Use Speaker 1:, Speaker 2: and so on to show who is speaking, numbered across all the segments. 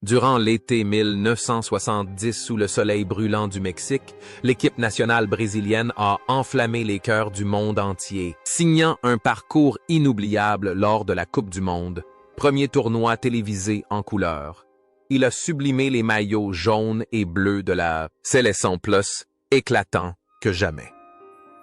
Speaker 1: Durant l'été 1970, sous le soleil brûlant du Mexique, l'équipe nationale brésilienne a enflammé les cœurs du monde entier, signant un parcours inoubliable lors de la Coupe du Monde, premier tournoi télévisé en couleur. Il a sublimé les maillots jaunes et bleus de la Séleção plus éclatant que jamais.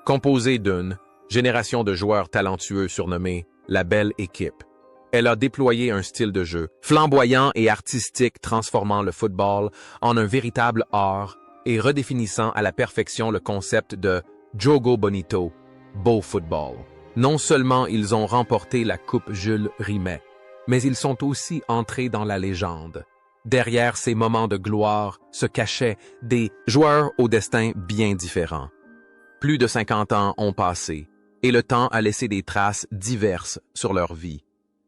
Speaker 1: Composée d'une génération de joueurs talentueux surnommés la Belle Équipe, elle a déployé un style de jeu flamboyant et artistique transformant le football en un véritable art et redéfinissant à la perfection le concept de Jogo Bonito, beau football. Non seulement ils ont remporté la Coupe Jules Rimet, mais ils sont aussi entrés dans la légende. Derrière ces moments de gloire se cachaient des joueurs au destin bien différent. Plus de 50 ans ont passé, et le temps a laissé des traces diverses sur leur vie.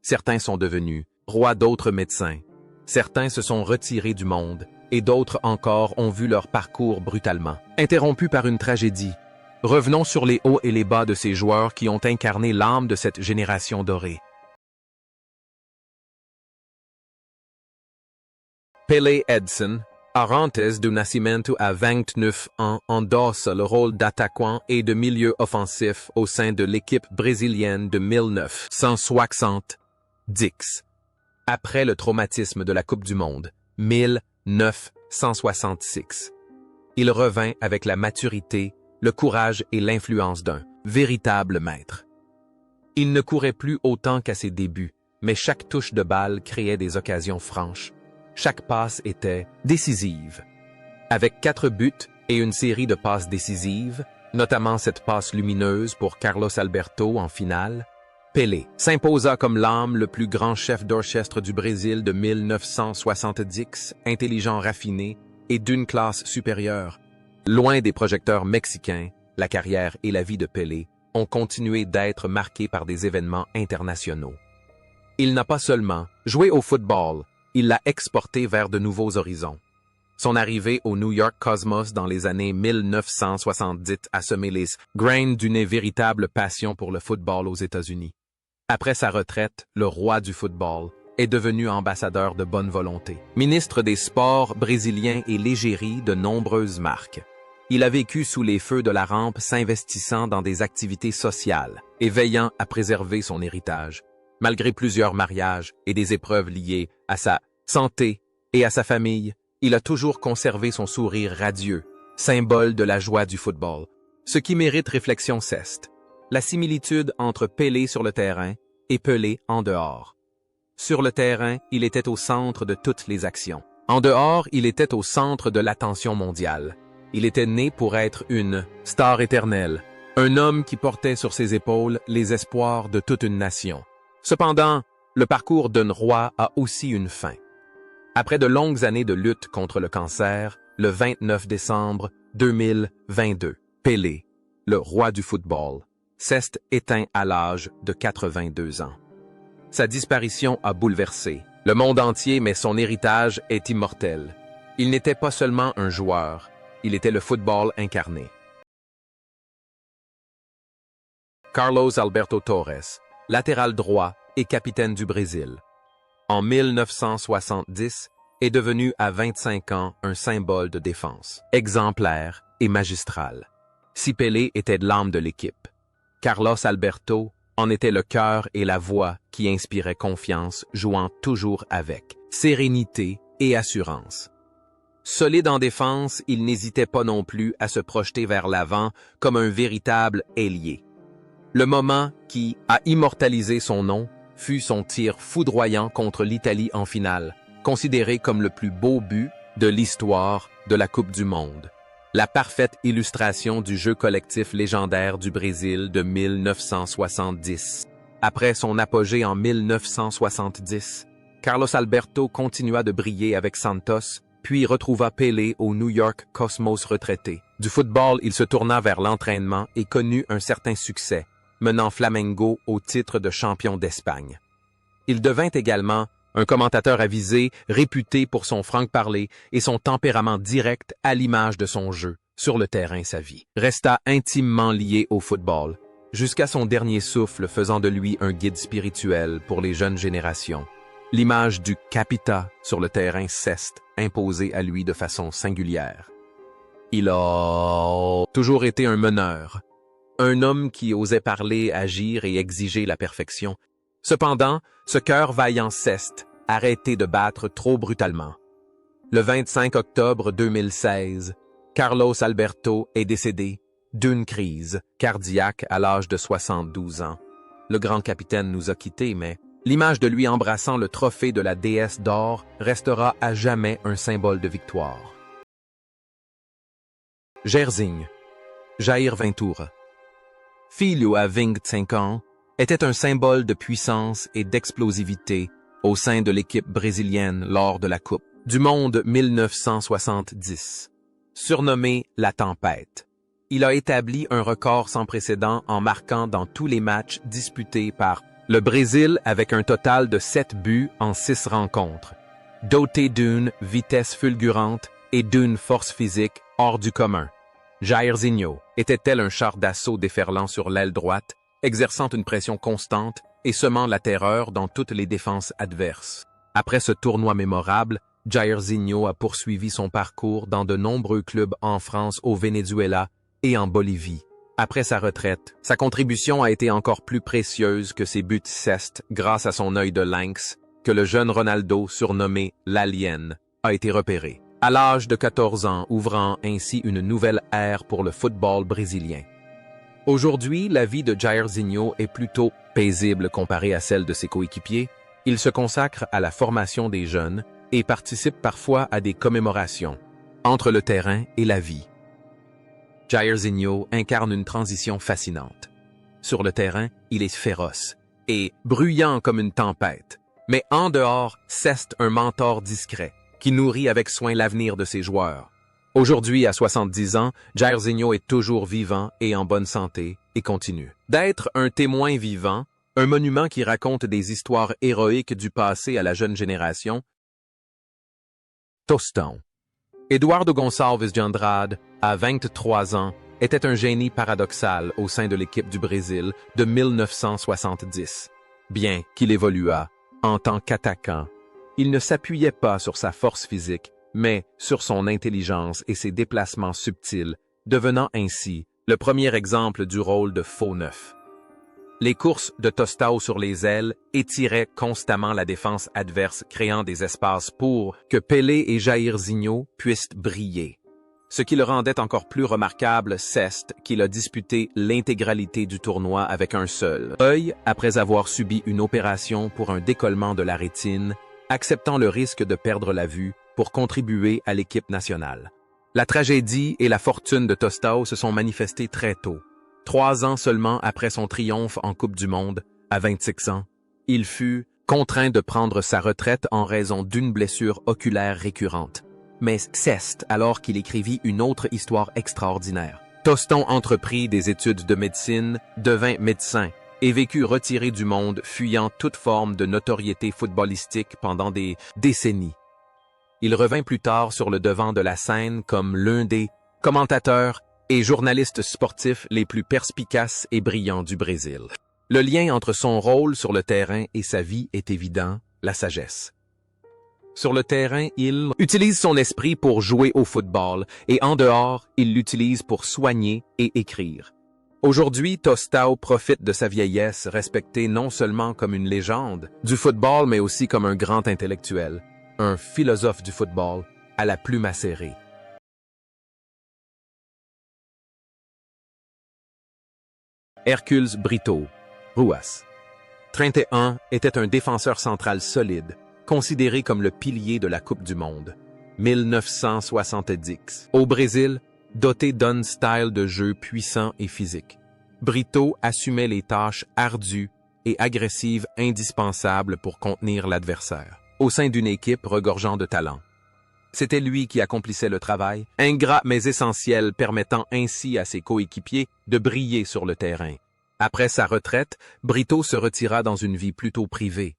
Speaker 1: Certains sont devenus rois, d'autres médecins. Certains se sont retirés du monde, et d'autres encore ont vu leur parcours brutalement interrompu par une tragédie. Revenons sur les hauts et les bas de ces joueurs qui ont incarné l'âme de cette génération dorée. Pelé Edson, Arantes do Nascimento à 29 ans, endosse le rôle d'attaquant et de milieu offensif au sein de l'équipe brésilienne de 1960. Après le traumatisme de la Coupe du Monde, 1966. Il revint avec la maturité, le courage et l'influence d'un véritable maître. Il ne courait plus autant qu'à ses débuts, mais chaque touche de balle créait des occasions franches. Chaque passe était décisive. Avec 4 buts et une série de passes décisives, notamment cette passe lumineuse pour Carlos Alberto en finale, Pelé s'imposa comme l'âme le plus grand chef d'orchestre du Brésil de 1970, intelligent, raffiné et d'une classe supérieure. Loin des projecteurs mexicains, la carrière et la vie de Pelé ont continué d'être marquées par des événements internationaux. Il n'a pas seulement joué au football, il l'a exporté vers de nouveaux horizons. Son arrivée au New York Cosmos dans les années 1970 a semé les graines d'une véritable passion pour le football aux États-Unis. Après sa retraite, le roi du football est devenu ambassadeur de bonne volonté, ministre des Sports brésiliens et l'égérie de nombreuses marques. Il a vécu sous les feux de la rampe, s'investissant dans des activités sociales et veillant à préserver son héritage. Malgré plusieurs mariages et des épreuves liées à sa santé et à sa famille, il a toujours conservé son sourire radieux, symbole de la joie du football. Ce qui mérite réflexion, c'est la similitude entre Pelé sur le terrain et Pelé en dehors. Sur le terrain, il était au centre de toutes les actions. En dehors, il était au centre de l'attention mondiale. Il était né pour être une star éternelle, un homme qui portait sur ses épaules les espoirs de toute une nation. Cependant, le parcours d'un roi a aussi une fin. Après de longues années de lutte contre le cancer, le 29 décembre 2022, Pelé, le roi du football, s'est éteint à l'âge de 82 ans. Sa disparition a bouleversé le monde entier, mais son héritage est immortel. Il n'était pas seulement un joueur, il était le football incarné. Carlos Alberto Torres, latéral droit et capitaine du Brésil. En 1970, est devenu à 25 ans un symbole de défense, exemplaire et magistral. Si Pelé était l'âme de l'équipe, Carlos Alberto en était le cœur et la voix qui inspirait confiance, jouant toujours avec sérénité et assurance. Solide en défense, il n'hésitait pas non plus à se projeter vers l'avant comme un véritable ailier. Le moment qui a immortalisé son nom fut son tir foudroyant contre l'Italie en finale, considéré comme le plus beau but de l'histoire de la Coupe du Monde. La parfaite illustration du jeu collectif légendaire du Brésil de 1970. Après son apogée en 1970, Carlos Alberto continua de briller avec Santos, puis retrouva Pelé au New York Cosmos retraité. Du football, il se tourna vers l'entraînement et connut un certain succès, menant Flamengo au titre de champion d'Espagne. Il devint également un commentateur avisé, réputé pour son franc-parler et son tempérament direct à l'image de son jeu. Sur le terrain, sa vie resta intimement liée au football, jusqu'à son dernier souffle, faisant de lui un guide spirituel pour les jeunes générations. l'image du capita sur le terrain ceste imposée à lui de façon singulière. Il a toujours été un meneur, un homme qui osait parler, agir et exiger la perfection. Cependant, ce cœur vaillant ceste arrêté de battre trop brutalement. Le 25 octobre 2016, Carlos Alberto est décédé d'une crise cardiaque à l'âge de 72 ans. Le grand capitaine nous a quittés, mais l'image de lui embrassant le trophée de la déesse d'or restera à jamais un symbole de victoire. Jairzinho, Jair Ventura. Filho à 25 ans, était un symbole de puissance et d'explosivité au sein de l'équipe brésilienne lors de la Coupe du Monde 1970. Surnommé la Tempête, il a établi un record sans précédent en marquant dans tous les matchs disputés par le Brésil avec un total de 7 buts en 6 rencontres, doté d'une vitesse fulgurante et d'une force physique hors du commun. Jairzinho était-elle un char d'assaut déferlant sur l'aile droite, exerçant une pression constante et semant la terreur dans toutes les défenses adverses. Après ce tournoi mémorable, Jairzinho a poursuivi son parcours dans de nombreux clubs en France, au Venezuela et en Bolivie. Après sa retraite, sa contribution a été encore plus précieuse que ses buts cestes grâce à son œil de lynx que le jeune Ronaldo, surnommé l'Alien, a été repéré. À l'âge de 14 ans, ouvrant ainsi une nouvelle ère pour le football brésilien. Aujourd'hui, la vie de Jairzinho est plutôt paisible comparée à celle de ses coéquipiers. Il se consacre à la formation des jeunes et participe parfois à des commémorations entre le terrain et la vie. Jairzinho incarne une transition fascinante. Sur le terrain, il est féroce et bruyant comme une tempête, mais en dehors, ceste un mentor discret qui nourrit avec soin l'avenir de ses joueurs. Aujourd'hui, à 70 ans, Jairzinho est toujours vivant et en bonne santé et continue d'être un témoin vivant, un monument qui raconte des histoires héroïques du passé à la jeune génération. Tostão. Eduardo Gonçalves de Andrade, à 23 ans, était un génie paradoxal au sein de l'équipe du Brésil de 1970. Bien qu'il évoluât en tant qu'attaquant, il ne s'appuyait pas sur sa force physique, mais sur son intelligence et ses déplacements subtils, devenant ainsi le premier exemple du rôle de faux neuf. Les courses de Tostão sur les ailes étiraient constamment la défense adverse, créant des espaces pour que Pelé et Jairzinho puissent briller. Ce qui le rendait encore plus remarquable, c'est qu'il a disputé l'intégralité du tournoi avec un seul œil après avoir subi une opération pour un décollement de la rétine, acceptant le risque de perdre la vue pour contribuer à l'équipe nationale. La tragédie et la fortune de Tostão se sont manifestées très tôt. 3 ans seulement après son triomphe en Coupe du Monde, à 26 ans, il fut contraint de prendre sa retraite en raison d'une blessure oculaire récurrente. Mais ceste alors qu'il écrivit une autre histoire extraordinaire. Tostão entreprit des études de médecine, devint médecin et vécut retiré du monde, fuyant toute forme de notoriété footballistique pendant des décennies. Il revint plus tard sur le devant de la scène comme l'un des commentateurs et journalistes sportifs les plus perspicaces et brillants du Brésil. Le lien entre son rôle sur le terrain et sa vie est évident, la sagesse. Sur le terrain, il utilise son esprit pour jouer au football et en dehors, il l'utilise pour soigner et écrire. Aujourd'hui, Tostão profite de sa vieillesse, respecté non seulement comme une légende du football, mais aussi comme un grand intellectuel, un philosophe du football à la plume acérée. Hercules Brito, Ruas. 31 était un défenseur central solide, considéré comme le pilier de la Coupe du Monde. 1970. Au Brésil, doté d'un style de jeu puissant et physique, Brito assumait les tâches ardues et agressives indispensables pour contenir l'adversaire, au sein d'une équipe regorgeant de talent. C'était lui qui accomplissait le travail, ingrat mais essentiel, permettant ainsi à ses coéquipiers de briller sur le terrain. Après sa retraite, Brito se retira dans une vie plutôt privée.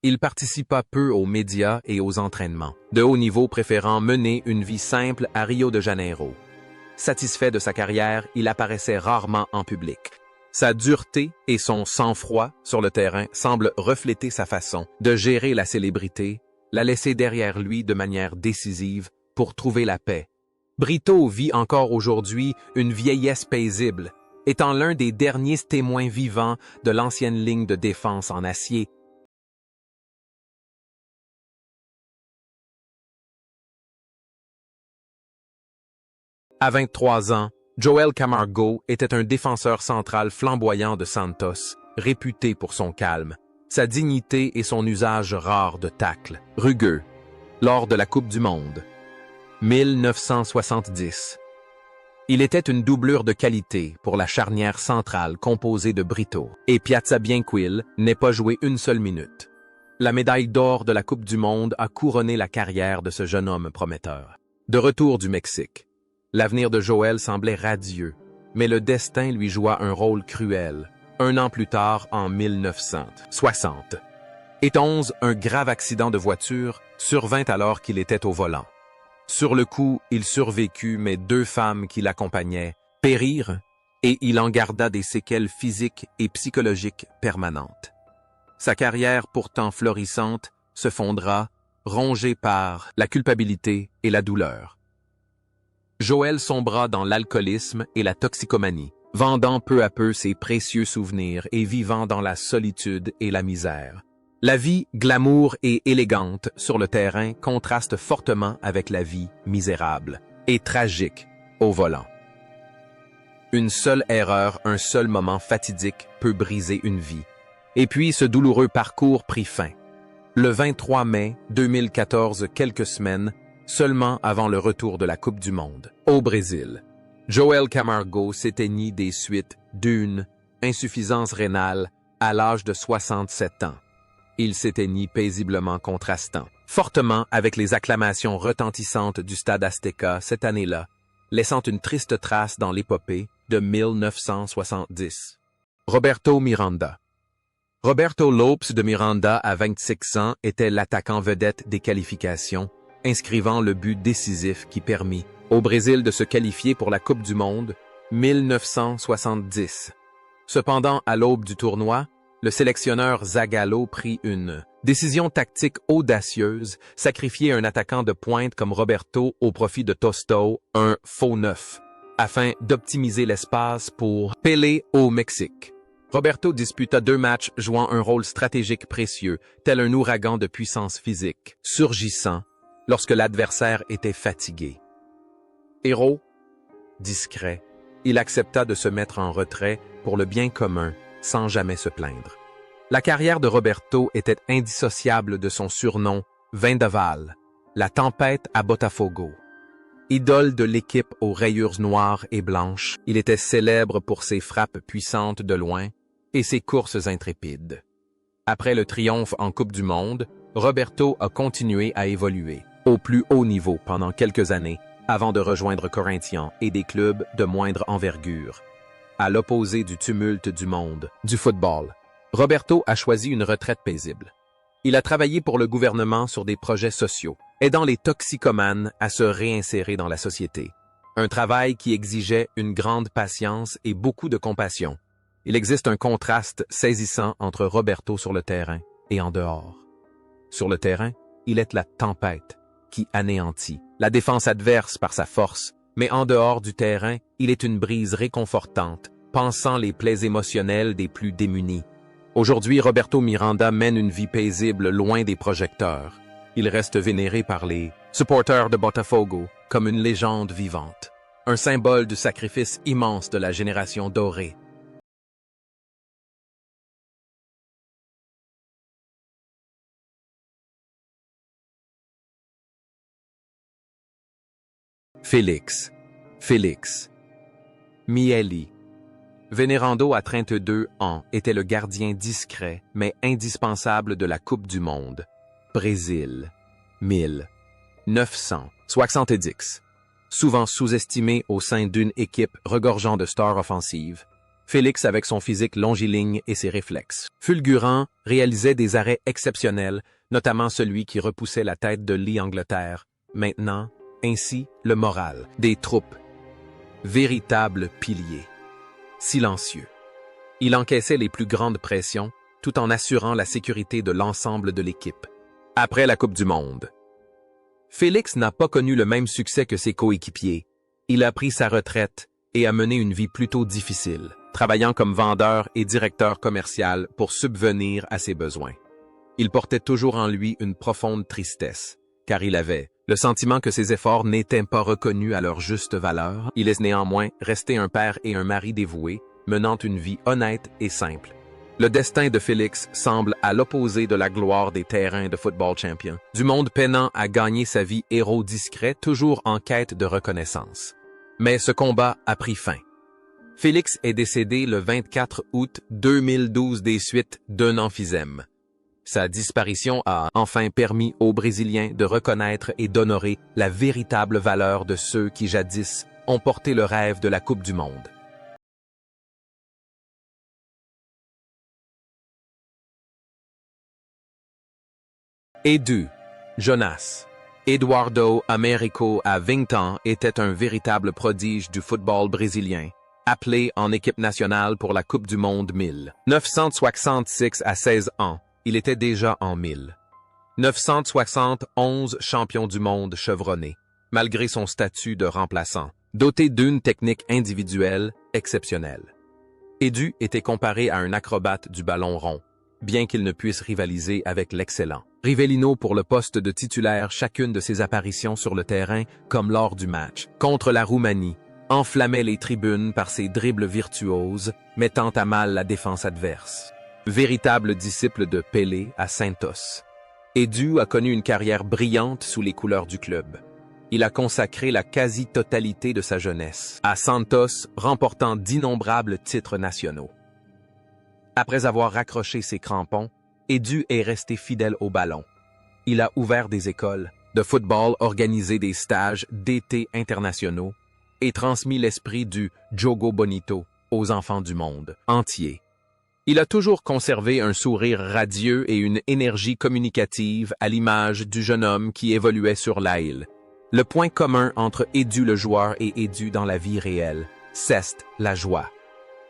Speaker 1: Il participa peu aux médias et aux entraînements, de haut niveau préférant mener une vie simple à Rio de Janeiro. Satisfait de sa carrière, il apparaissait rarement en public. Sa dureté et son sang-froid sur le terrain semblent refléter sa façon de gérer la célébrité, la laisser derrière lui de manière décisive pour trouver la paix. Brito vit encore aujourd'hui une vieillesse paisible, étant l'un des derniers témoins vivants de l'ancienne ligne de défense en acier. À 23 ans, Joel Camargo était un défenseur central flamboyant de Santos, réputé pour son calme, sa dignité et son usage rare de tacle, rugueux, lors de la Coupe du Monde. 1970. Il était une doublure de qualité pour la charnière centrale composée de Brito, et Piazza Bianquil n'est pas joué une seule minute. La médaille d'or de la Coupe du Monde a couronné la carrière de ce jeune homme prometteur. De retour du Mexique, l'avenir de Joel semblait radieux, mais le destin lui joua un rôle cruel, un an plus tard en 1960. Et 11, un grave accident de voiture survint alors qu'il était au volant. Sur le coup, il survécut, mais 2 femmes qui l'accompagnaient périrent et il en garda des séquelles physiques et psychologiques permanentes. Sa carrière pourtant florissante se fondra, rongée par la culpabilité et la douleur. Joel sombra dans l'alcoolisme et la toxicomanie, vendant peu à peu ses précieux souvenirs et vivant dans la solitude et la misère. La vie glamour et élégante sur le terrain contraste fortement avec la vie misérable et tragique au volant. Une seule erreur, un seul moment fatidique peut briser une vie. Et puis ce douloureux parcours prit fin. Le 23 mai 2014, quelques semaines seulement avant le retour de la Coupe du Monde, au Brésil, Joel Camargo s'éteignit des suites d'une insuffisance rénale à l'âge de 67 ans. Il s'éteignit paisiblement contrastant, fortement avec les acclamations retentissantes du Stade Azteca cette année-là, laissant une triste trace dans l'épopée de 1970. Roberto Miranda. Roberto Lopes de Miranda, à 26 ans, était l'attaquant vedette des qualifications, inscrivant le but décisif qui permit au Brésil de se qualifier pour la Coupe du Monde 1970. Cependant, à l'aube du tournoi, le sélectionneur Zagallo prit une décision tactique audacieuse, sacrifier un attaquant de pointe comme Roberto au profit de Tosto, un faux neuf, afin d'optimiser l'espace pour Pelé au Mexique. Roberto disputa 2 matchs jouant un rôle stratégique précieux, tel un ouragan de puissance physique, surgissant lorsque l'adversaire était fatigué. Héros, discret, il accepta de se mettre en retrait pour le bien commun, sans jamais se plaindre. La carrière de Roberto était indissociable de son surnom Vendaval, la tempête à Botafogo. Idole de l'équipe aux rayures noires et blanches, il était célèbre pour ses frappes puissantes de loin et ses courses intrépides. Après le triomphe en Coupe du Monde, Roberto a continué à évoluer au plus haut niveau pendant quelques années avant de rejoindre Corinthians et des clubs de moindre envergure. À l'opposé du tumulte du monde, du football, Roberto a choisi une retraite paisible. Il a travaillé pour le gouvernement sur des projets sociaux, aidant les toxicomanes à se réinsérer dans la société. Un travail qui exigeait une grande patience et beaucoup de compassion. Il existe un contraste saisissant entre Roberto sur le terrain et en dehors. Sur le terrain, il est la tempête qui anéantit la défense adverse par sa force, mais en dehors du terrain, il est une brise réconfortante, pansant les plaies émotionnelles des plus démunis. Aujourd'hui, Roberto Miranda mène une vie paisible loin des projecteurs. Il reste vénéré par les supporters de Botafogo comme une légende vivante, un symbole du sacrifice immense de la génération dorée. Félix Mieli. Venerando à 32 ans était le gardien discret mais indispensable de la Coupe du Monde. Brésil, 1970. Souvent sous-estimé au sein d'une équipe regorgeant de stars offensives, Félix, avec son physique longiligne et ses réflexes fulgurants, réalisait des arrêts exceptionnels, notamment celui qui repoussait la tête de l'Angleterre. Maintenant, ainsi le moral des troupes. Véritable pilier. Silencieux. Il encaissait les plus grandes pressions, tout en assurant la sécurité de l'ensemble de l'équipe. Après la Coupe du Monde, Félix n'a pas connu le même succès que ses coéquipiers. Il a pris sa retraite et a mené une vie plutôt difficile, travaillant comme vendeur et directeur commercial pour subvenir à ses besoins. Il portait toujours en lui une profonde tristesse, car il avait le sentiment que ses efforts n'étaient pas reconnus à leur juste valeur. Il est néanmoins resté un père et un mari dévoués, menant une vie honnête et simple. Le destin de Félix semble à l'opposé de la gloire des terrains de football champion, du monde peinant à gagner sa vie héros discret, toujours en quête de reconnaissance. Mais ce combat a pris fin. Félix est décédé le 24 août 2012 des suites d'un emphysème. Sa disparition a enfin permis aux Brésiliens de reconnaître et d'honorer la véritable valeur de ceux qui jadis ont porté le rêve de la Coupe du Monde. Edu, Jonas. Eduardo Américo à 20 ans était un véritable prodige du football brésilien, appelé en équipe nationale pour la Coupe du Monde 1966 à 16 ans. Il était déjà en 1971 champion du monde chevronné, malgré son statut de remplaçant, doté d'une technique individuelle exceptionnelle. Edu était comparé à un acrobate du ballon rond, bien qu'il ne puisse rivaliser avec l'excellent Rivellino pour le poste de titulaire. Chacune de ses apparitions sur le terrain, comme lors du match contre la Roumanie, enflammait les tribunes par ses dribbles virtuoses, mettant à mal la défense adverse. Véritable disciple de Pelé à Santos, Edu a connu une carrière brillante sous les couleurs du club. Il a consacré la quasi-totalité de sa jeunesse à Santos, remportant d'innombrables titres nationaux. Après avoir raccroché ses crampons, Edu est resté fidèle au ballon. Il a ouvert des écoles de football, organisé des stages d'été internationaux et transmis l'esprit du Jogo Bonito aux enfants du monde entier. Il a toujours conservé un sourire radieux et une énergie communicative à l'image du jeune homme qui évoluait sur l'île. Le point commun entre Edu le joueur et Edu dans la vie réelle, c'est la joie.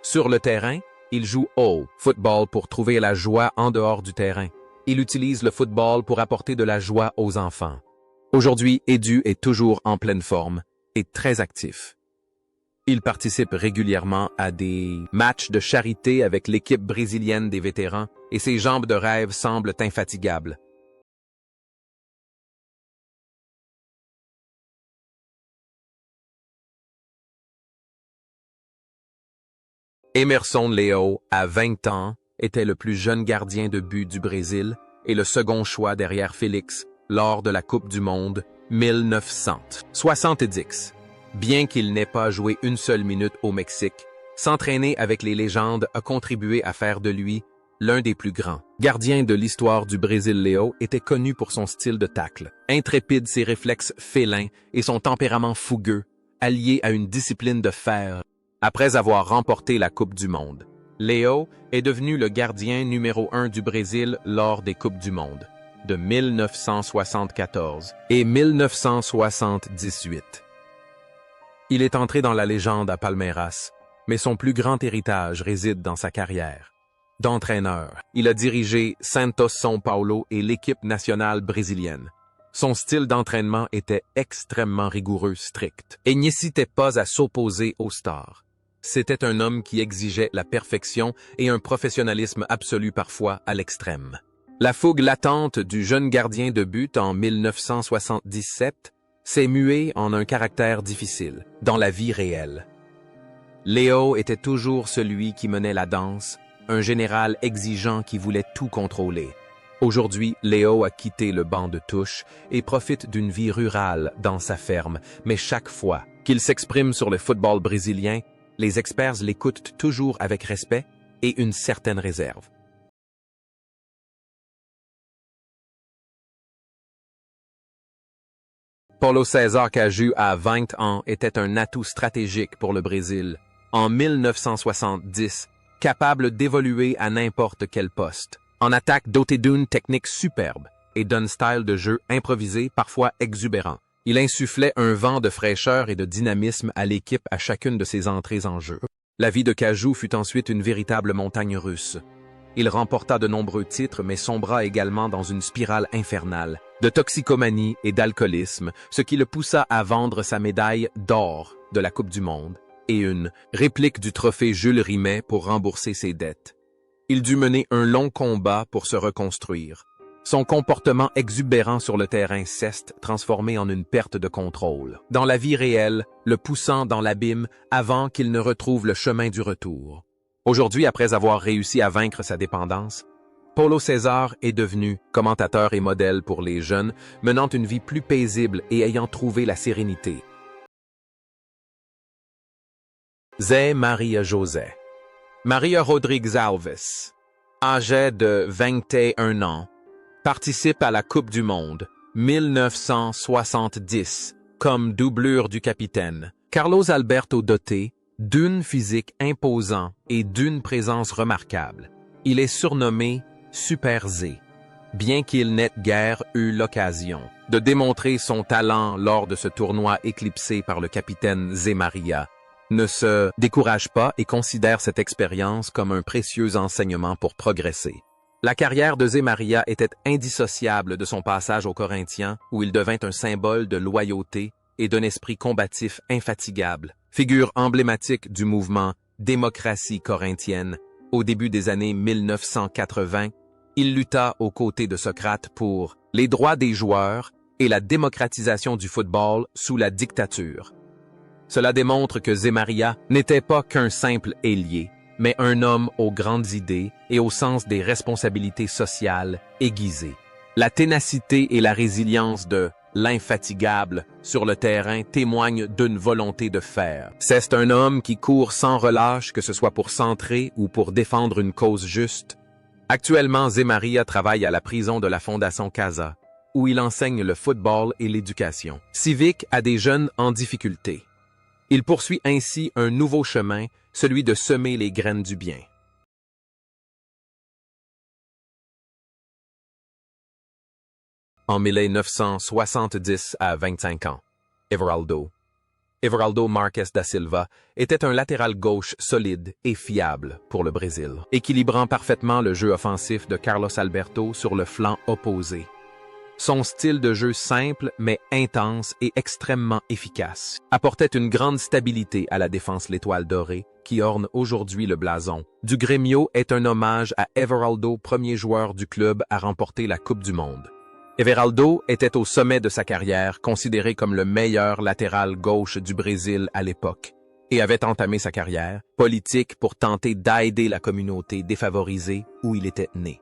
Speaker 1: Sur le terrain, il joue au football pour trouver la joie en dehors du terrain. Il utilise le football pour apporter de la joie aux enfants. Aujourd'hui, Edu est toujours en pleine forme et très actif. Il participe régulièrement à des matchs de charité avec l'équipe brésilienne des vétérans et ses jambes de rêve semblent infatigables. Emerson Leão, à 20 ans, était le plus jeune gardien de but du Brésil et le second choix derrière Félix lors de la Coupe du Monde 1970. Bien qu'il n'ait pas joué une seule minute au Mexique, s'entraîner avec les légendes a contribué à faire de lui l'un des plus grands gardiens de l'histoire du Brésil. Leão était connu pour son style de tacle, intrépide, ses réflexes félins et son tempérament fougueux, allié à une discipline de fer. Après avoir remporté la Coupe du Monde, Leão est devenu le gardien numéro 1 du Brésil lors des Coupes du Monde de 1974 et 1978. Il est entré dans la légende à Palmeiras, mais son plus grand héritage réside dans sa carrière. D'entraîneur, il a dirigé Santos São Paulo et l'équipe nationale brésilienne. Son style d'entraînement était extrêmement rigoureux, strict, et n'hésitait pas à s'opposer aux stars. C'était un homme qui exigeait la perfection et un professionnalisme absolu parfois à l'extrême. La fougue latente du jeune gardien de but en 1977 s'est muée en un caractère difficile dans la vie réelle. Leão était toujours celui qui menait la danse, un général exigeant qui voulait tout contrôler. Aujourd'hui, Leão a quitté le banc de touche et profite d'une vie rurale dans sa ferme, mais chaque fois qu'il s'exprime sur le football brésilien, les experts l'écoutent toujours avec respect et une certaine réserve. Paulo César Caju, à 20 ans, était un atout stratégique pour le Brésil. En 1970, capable d'évoluer à n'importe quel poste. En attaque, doté d'une technique superbe et d'un style de jeu improvisé, parfois exubérant. Il insufflait un vent de fraîcheur et de dynamisme à l'équipe à chacune de ses entrées en jeu. La vie de Cajou fut ensuite une véritable montagne russe. Il remporta de nombreux titres mais sombra également dans une spirale infernale de toxicomanie et d'alcoolisme, ce qui le poussa à vendre sa médaille d'or de la Coupe du Monde et une réplique du trophée Jules Rimet pour rembourser ses dettes. Il dut mener un long combat pour se reconstruire. Son comportement exubérant sur le terrain s'est transformé en une perte de contrôle. Dans la vie réelle, le poussant dans l'abîme avant qu'il ne retrouve le chemin du retour. Aujourd'hui, après avoir réussi à vaincre sa dépendance, Paulo César est devenu commentateur et modèle pour les jeunes, menant une vie plus paisible et ayant trouvé la sérénité. Zé Maria José. Maria Rodrigues Alves, âgée de 21 ans, participe à la Coupe du Monde 1970 comme doublure du capitaine. Carlos Alberto doté d'une physique imposante et d'une présence remarquable. Il est surnommé Super Z, bien qu'il n'ait guère eu l'occasion de démontrer son talent lors de ce tournoi éclipsé par le capitaine Zé Maria, ne se décourage pas et considère cette expérience comme un précieux enseignement pour progresser. La carrière de Zé Maria était indissociable de son passage aux Corinthiens, où il devint un symbole de loyauté et d'un esprit combatif infatigable, figure emblématique du mouvement Démocratie corinthienne. Au début des années 1980, il lutta aux côtés de Socrate pour les droits des joueurs et la démocratisation du football sous la dictature. Cela démontre que Zé Maria n'était pas qu'un simple ailier, mais un homme aux grandes idées et au sens des responsabilités sociales aiguisées. La ténacité et la résilience de l'infatigable sur le terrain témoignent d'une volonté de fer. C'est un homme qui court sans relâche, que ce soit pour centrer ou pour défendre une cause juste. Actuellement, Zé Maria travaille à la prison de la Fondation Casa, où il enseigne le football et l'éducation civique à des jeunes en difficulté. Il poursuit ainsi un nouveau chemin, celui de semer les graines du bien. En 1970 à 25 ans, Everaldo Marques da Silva était un latéral gauche solide et fiable pour le Brésil, équilibrant parfaitement le jeu offensif de Carlos Alberto sur le flanc opposé. Son style de jeu simple mais intense et extrêmement efficace apportait une grande stabilité à la défense l'Étoile dorée qui orne aujourd'hui le blason. Du Grêmio est un hommage à Everaldo, premier joueur du club à remporter la Coupe du Monde. Everaldo était au sommet de sa carrière, considéré comme le meilleur latéral gauche du Brésil à l'époque, et avait entamé sa carrière politique pour tenter d'aider la communauté défavorisée où il était né.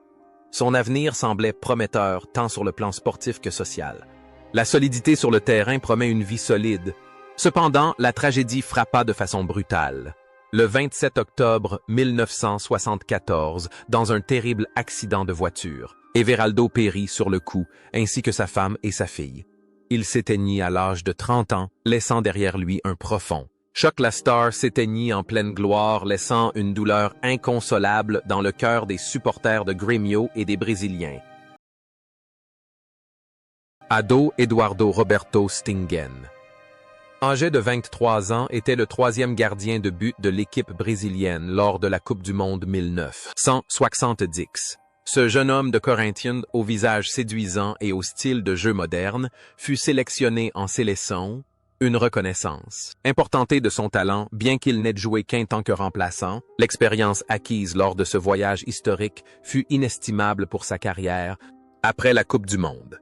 Speaker 1: Son avenir semblait prometteur tant sur le plan sportif que social. La solidité sur le terrain promet une vie solide. Cependant, la tragédie frappa de façon brutale. Le 27 octobre 1974, dans un terrible accident de voiture, Everaldo périt sur le coup, ainsi que sa femme et sa fille. Il s'éteignit à l'âge de 30 ans, laissant derrière lui un profond choc. La star s'éteignit en pleine gloire, laissant une douleur inconsolable dans le cœur des supporters de Grêmio et des Brésiliens. Ado Eduardo Roberto Stingen, âgé de 23 ans, était le troisième gardien de but de l'équipe brésilienne lors de la Coupe du Monde 1970. Ce jeune homme de Corinthians au visage séduisant et au style de jeu moderne fut sélectionné en sélection, une reconnaissance importante de son talent, bien qu'il n'ait joué qu'un temps que remplaçant. L'expérience acquise lors de ce voyage historique fut inestimable pour sa carrière après la Coupe du Monde.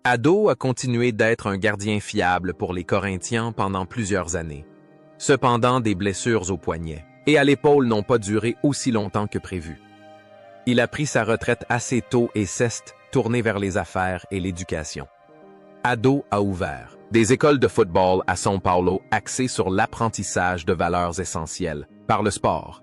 Speaker 1: Ado a continué d'être un gardien fiable pour les Corinthians pendant plusieurs années. Cependant, des blessures au poignet et à l'épaule n'ont pas duré aussi longtemps que prévu. Il a pris sa retraite assez tôt et s'est tourné vers les affaires et l'éducation. Ado a ouvert des écoles de football à São Paulo axées sur l'apprentissage de valeurs essentielles par le sport.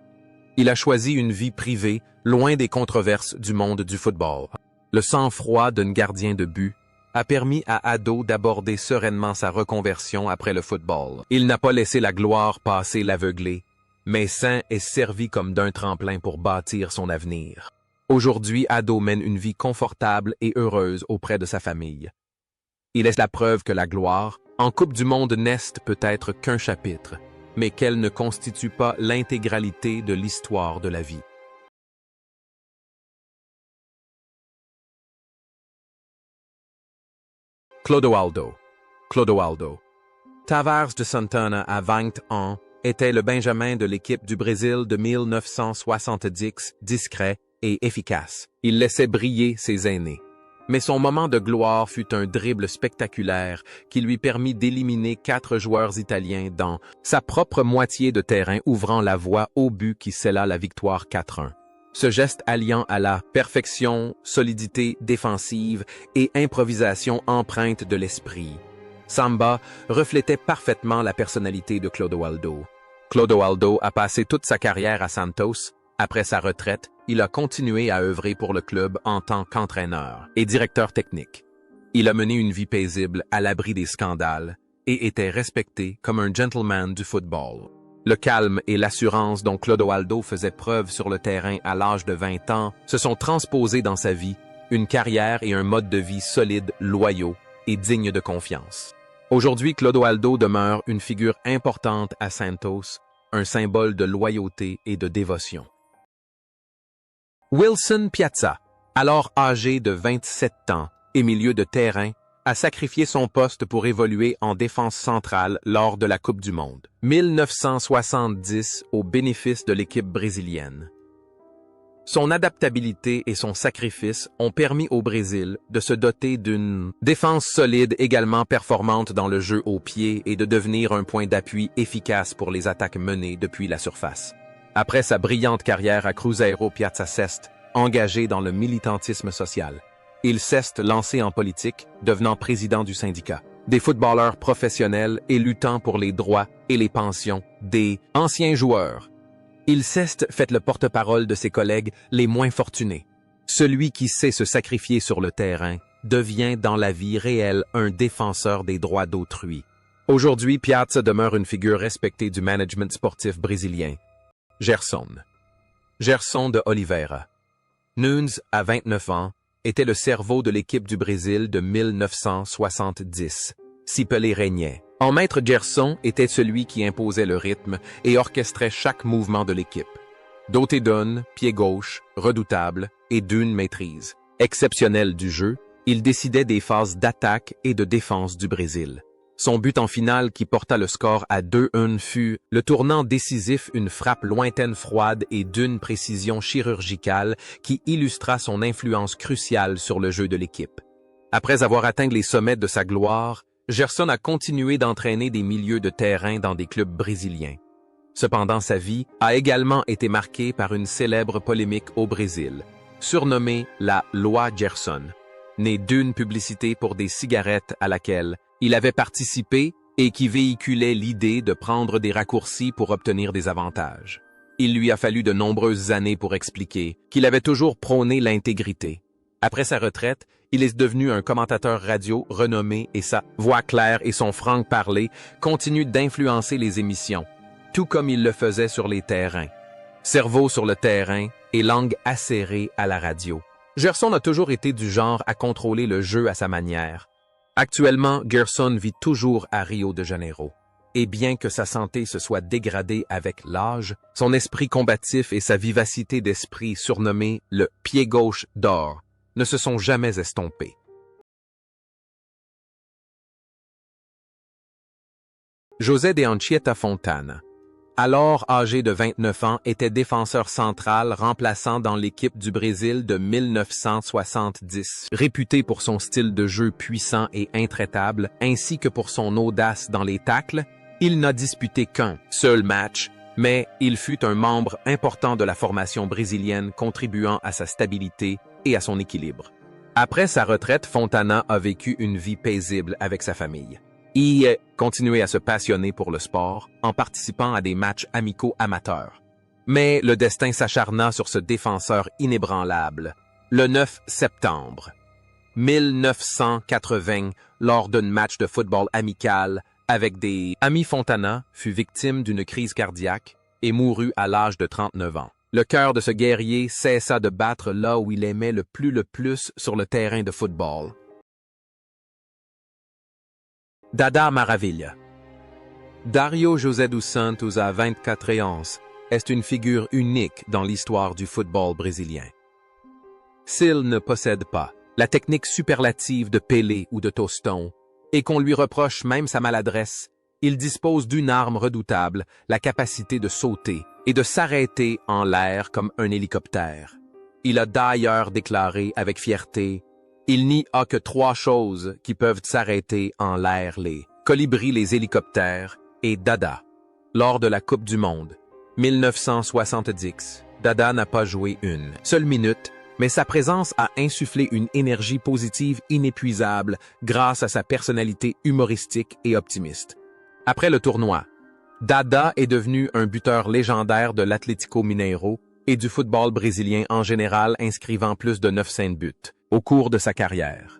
Speaker 1: Il a choisi une vie privée, loin des controverses du monde du football. Le sang-froid d'un gardien de but a permis à Ado d'aborder sereinement sa reconversion après le football. Il n'a pas laissé la gloire passer l'aveugler, mais sain est servi comme d'un tremplin pour bâtir son avenir. Aujourd'hui, Ado mène une vie confortable et heureuse auprès de sa famille. Il est la preuve que la gloire, en Coupe du Monde n'est peut-être qu'un chapitre, mais qu'elles ne constituent pas l'intégralité de l'histoire de la vie. Clodoaldo. Clodoaldo. Tavares de Santana, à 20 ans, était le Benjamin de l'équipe du Brésil de 1970, discret et efficace. Il laissait briller ses aînés. Mais son moment de gloire fut un dribble spectaculaire qui lui permit d'éliminer 4 joueurs italiens dans sa propre moitié de terrain, ouvrant la voie au but qui scella la victoire 4-1. Ce geste alliant à la perfection, solidité défensive et improvisation empreinte de l'esprit. Samba reflétait parfaitement la personnalité de Clodoaldo. Clodoaldo a passé toute sa carrière à Santos. Après sa retraite, il a continué à œuvrer pour le club en tant qu'entraîneur et directeur technique. Il a mené une vie paisible à l'abri des scandales et était respecté comme un gentleman du football. Le calme et l'assurance dont Clodoaldo faisait preuve sur le terrain à l'âge de 20 ans se sont transposés dans sa vie, une carrière et un mode de vie solide, loyaux et dignes de confiance. Aujourd'hui, Clodoaldo demeure une figure importante à Santos, un symbole de loyauté et de dévotion. Wilson Piazza, alors âgé de 27 ans et milieu de terrain, a sacrifié son poste pour évoluer en défense centrale lors de la Coupe du Monde 1970 au bénéfice de l'équipe brésilienne. Son adaptabilité et son sacrifice ont permis au Brésil de se doter d'une défense solide également performante dans le jeu au pied et de devenir un point d'appui efficace pour les attaques menées depuis la surface. Après sa brillante carrière à Cruzeiro, Piazza s'est engagé dans le militantisme social. Il s'est lancé en politique, devenant président du syndicat des footballeurs professionnels et luttant pour les droits et les pensions des anciens joueurs. Il s'est fait le porte-parole de ses collègues les moins fortunés. Celui qui sait se sacrifier sur le terrain devient dans la vie réelle un défenseur des droits d'autrui. Aujourd'hui, Piazza demeure une figure respectée du management sportif brésilien. Gerson. Gerson de Oliveira. Nunes, à 29 ans, était le cerveau de l'équipe du Brésil de 1970. Si Pelé régnait. En maître, Gerson était celui qui imposait le rythme et orchestrait chaque mouvement de l'équipe. Doté d'un pied gauche, redoutable et d'une maîtrise exceptionnelle du jeu, il décidait des phases d'attaque et de défense du Brésil. Son but en finale qui porta le score à 2-1 fut le tournant décisif, une frappe lointaine, froide et d'une précision chirurgicale qui illustra son influence cruciale sur le jeu de l'équipe. Après avoir atteint les sommets de sa gloire, Gerson a continué d'entraîner des milieux de terrain dans des clubs brésiliens. Cependant, sa vie a également été marquée par une célèbre polémique au Brésil, surnommée la Loi Gerson, née d'une publicité pour des cigarettes à laquelle il avait participé et qui véhiculait l'idée de prendre des raccourcis pour obtenir des avantages. Il lui a fallu de nombreuses années pour expliquer qu'il avait toujours prôné l'intégrité. Après sa retraite, il est devenu un commentateur radio renommé et sa voix claire et son franc-parler continuent d'influencer les émissions, tout comme il le faisait sur les terrains. Cerveau sur le terrain et langue acérée à la radio. Gerson a toujours été du genre à contrôler le jeu à sa manière. Actuellement, Gerson vit toujours à Rio de Janeiro. Et bien que sa santé se soit dégradée avec l'âge, son esprit combatif et sa vivacité d'esprit surnommée le « pied gauche d'or » ne se sont jamais estompés. José de Anchieta Fontana, alors âgé de 29 ans, était défenseur central remplaçant dans l'équipe du Brésil de 1970. Réputé pour son style de jeu puissant et intraitable, ainsi que pour son audace dans les tacles, il n'a disputé qu'un seul match, mais il fut un membre important de la formation brésilienne contribuant à sa stabilité et à son équilibre. Après sa retraite, Fontana a vécu une vie paisible avec sa famille. Il a continué à se passionner pour le sport en participant à des matchs amicaux amateurs. Mais le destin s'acharna sur ce défenseur inébranlable. Le 9 septembre 1980, lors d'un match de football amical avec des amis, Fontana fut victime d'une crise cardiaque et mourut à l'âge de 39 ans. Le cœur de ce guerrier cessa de battre là où il aimait le plus sur le terrain de football. Dada Maravilha. Dario José dos Santos a 24 ans est une figure unique dans l'histoire du football brésilien. S'il ne possède pas la technique superlative de Pelé ou de Tostão, et qu'on lui reproche même sa maladresse, il dispose d'une arme redoutable, la capacité de sauter et de s'arrêter en l'air comme un hélicoptère. Il a d'ailleurs déclaré avec fierté « Il n'y a que 3 choses qui peuvent s'arrêter en l'air, les colibris, les hélicoptères et Dada ». Lors de la Coupe du Monde, 1970, Dada n'a pas joué une seule minute, mais sa présence a insufflé une énergie positive inépuisable grâce à sa personnalité humoristique et optimiste. Après le tournoi, Dada est devenu un buteur légendaire de l'Atlético Mineiro et du football brésilien en général, inscrivant plus de 900 buts au cours de sa carrière.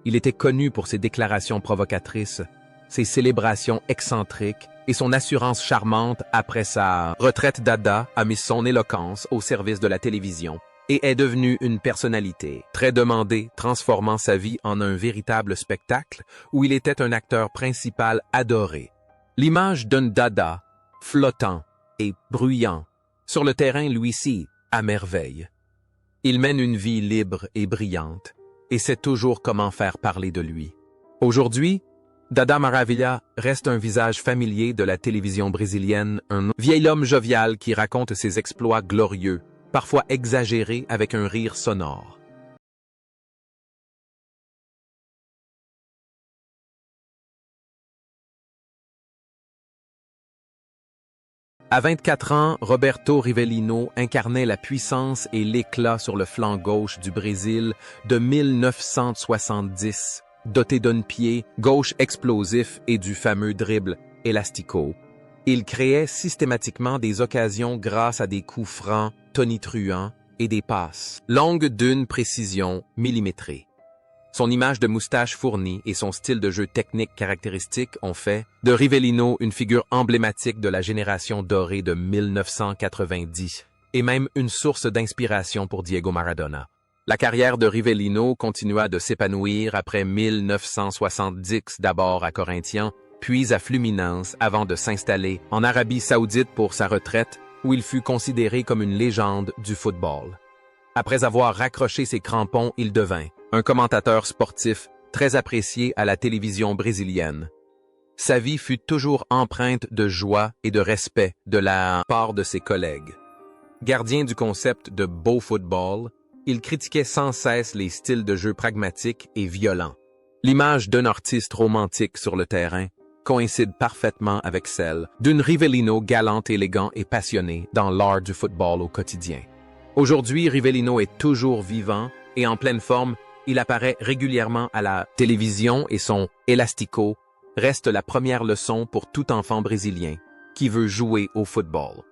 Speaker 1: Il était connu pour ses déclarations provocatrices, ses célébrations excentriques et son assurance charmante. Après sa retraite, Dada a mis son éloquence au service de la télévision et est devenu une personnalité très demandée, transformant sa vie en un véritable spectacle où il était un acteur principal adoré. L'image d'un Dada flottant et bruyant sur le terrain lui scie à merveille. Il mène une vie libre et brillante et sait toujours comment faire parler de lui. Aujourd'hui, Dada Maravilha reste un visage familier de la télévision brésilienne, un vieil homme jovial qui raconte ses exploits glorieux, parfois exagérés avec un rire sonore. À 24 ans, Roberto Rivellino incarnait la puissance et l'éclat sur le flanc gauche du Brésil de 1970, doté d'un pied gauche explosif et du fameux dribble élastico. Il créait systématiquement des occasions grâce à des coups francs, tonitruants et des passes longues d'une précision millimétrée. Son image de moustache fournie et son style de jeu technique caractéristique ont fait de Rivellino une figure emblématique de la génération dorée de 1990 et même une source d'inspiration pour Diego Maradona. La carrière de Rivellino continua de s'épanouir après 1970, d'abord à Corinthians, puis à Fluminense avant de s'installer en Arabie Saoudite pour sa retraite, où il fut considéré comme une légende du football. Après avoir raccroché ses crampons, il devint un commentateur sportif très apprécié à la télévision brésilienne. Sa vie fut toujours empreinte de joie et de respect de la part de ses collègues. Gardien du concept de beau football, il critiquait sans cesse les styles de jeu pragmatiques et violents. L'image d'un artiste romantique sur le terrain coïncide parfaitement avec celle d'un Rivellino galant, élégant et passionné dans l'art du football au quotidien. Aujourd'hui, Rivellino est toujours vivant et en pleine forme. Il apparaît régulièrement à la télévision et son élastico reste la première leçon pour tout enfant brésilien qui veut jouer au football.